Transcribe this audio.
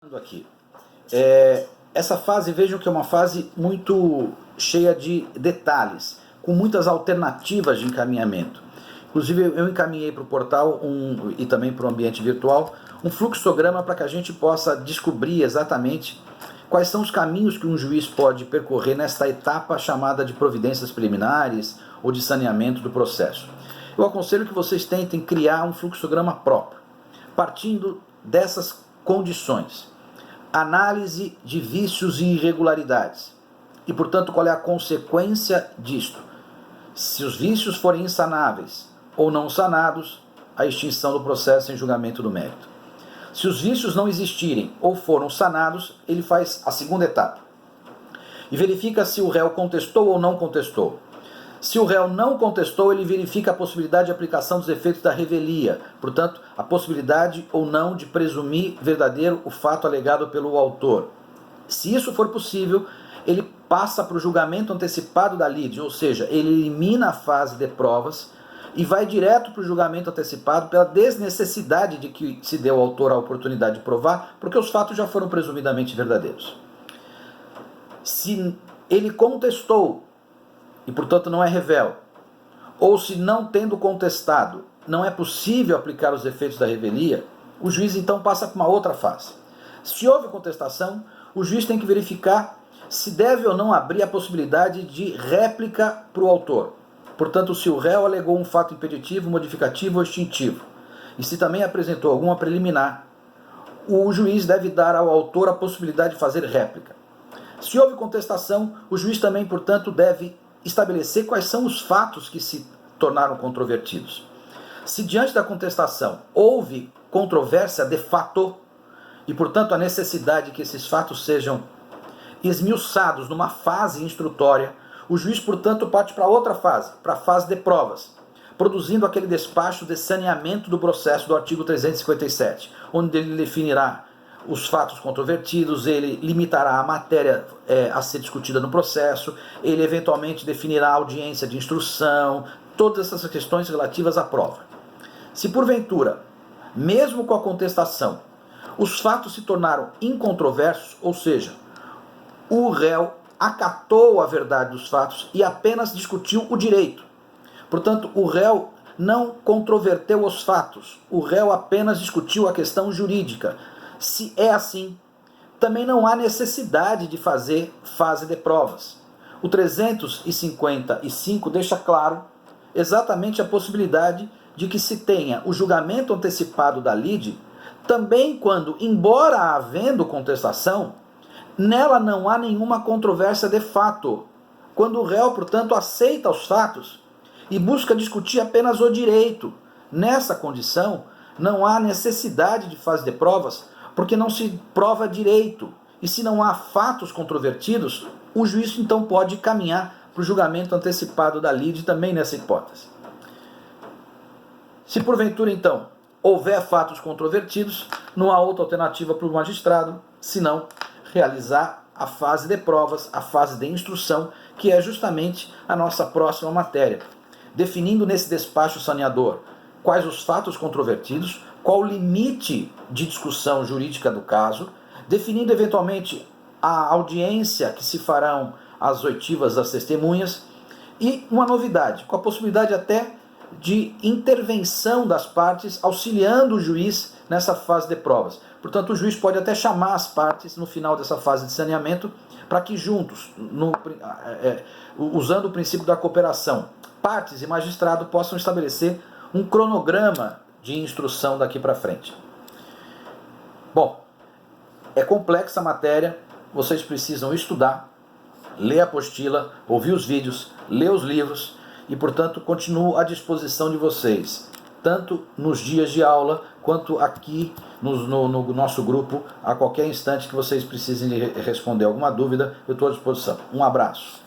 Tudo aqui. Essa fase, vejam que é uma fase muito cheia de detalhes, com muitas alternativas de encaminhamento. Inclusive eu encaminhei para o portal e também para o ambiente virtual um fluxograma para que a gente possa descobrir exatamente quais são os caminhos que um juiz pode percorrer nesta etapa chamada de providências preliminares ou de saneamento do processo. Eu aconselho que vocês tentem criar um fluxograma próprio, partindo dessas condições. Análise de vícios e irregularidades. E, portanto, qual é a consequência disto? Se os vícios forem insanáveis ou não sanados, a extinção do processo em julgamento do mérito. Se os vícios não existirem ou foram sanados, ele faz a segunda etapa. E verifica se o réu contestou ou não contestou. Se o réu não contestou, ele verifica a possibilidade de aplicação dos efeitos da revelia, portanto, a possibilidade ou não de presumir verdadeiro o fato alegado pelo autor. Se isso for possível, ele passa para o julgamento antecipado da lide, ou seja, ele elimina a fase de provas e vai direto para o julgamento antecipado pela desnecessidade de que se deu ao autor a oportunidade de provar, porque os fatos já foram presumidamente verdadeiros. Se ele contestou, e portanto não é revel, ou se não tendo contestado, não é possível aplicar os efeitos da revelia, o juiz então passa para uma outra fase. Se houve contestação, o juiz tem que verificar se deve ou não abrir a possibilidade de réplica para o autor. Portanto, se o réu alegou um fato impeditivo, modificativo ou extintivo, e se também apresentou alguma preliminar, o juiz deve dar ao autor a possibilidade de fazer réplica. Se houve contestação, o juiz também, portanto, deve estabelecer quais são os fatos que se tornaram controvertidos. Se diante da contestação houve controvérsia de fato, e portanto a necessidade que esses fatos sejam esmiuçados numa fase instrutória, o juiz, portanto, parte para outra fase, para a fase de provas, produzindo aquele despacho de saneamento do processo do artigo 357, onde ele definirá os fatos controvertidos, ele limitará a matéria a ser discutida no processo, ele eventualmente definirá a audiência de instrução, todas essas questões relativas à prova. Se porventura, mesmo com a contestação, os fatos se tornaram incontroversos, ou seja, o réu acatou a verdade dos fatos e apenas discutiu o direito. Portanto, o réu não controverteu os fatos, o réu apenas discutiu a questão jurídica. Se é assim, também não há necessidade de fazer fase de provas. O 355 deixa claro exatamente a possibilidade de que se tenha o julgamento antecipado da lide, também quando, embora havendo contestação, nela não há nenhuma controvérsia de fato, quando o réu, portanto, aceita os fatos e busca discutir apenas o direito. Nessa condição, não há necessidade de fase de provas, porque não se prova direito. E se não há fatos controvertidos, o juiz então pode caminhar para o julgamento antecipado da lide também nessa hipótese. Se porventura então houver fatos controvertidos, não há outra alternativa para o magistrado, senão realizar a fase de provas, a fase de instrução, que é justamente a nossa próxima matéria, definindo nesse despacho saneador quais os fatos controvertidos, qual o limite de discussão jurídica do caso, definindo eventualmente a audiência que se farão as oitivas das testemunhas e uma novidade, com a possibilidade até de intervenção das partes, auxiliando o juiz nessa fase de provas. Portanto, o juiz pode até chamar as partes no final dessa fase de saneamento para que juntos, usando o princípio da cooperação, partes e magistrado possam estabelecer um cronograma de instrução daqui para frente. Bom, é complexa a matéria, vocês precisam estudar, ler a apostila, ouvir os vídeos, ler os livros e, portanto, continuo à disposição de vocês, tanto nos dias de aula quanto aqui no nosso grupo, a qualquer instante que vocês precisem responder alguma dúvida, eu estou à disposição. Um abraço.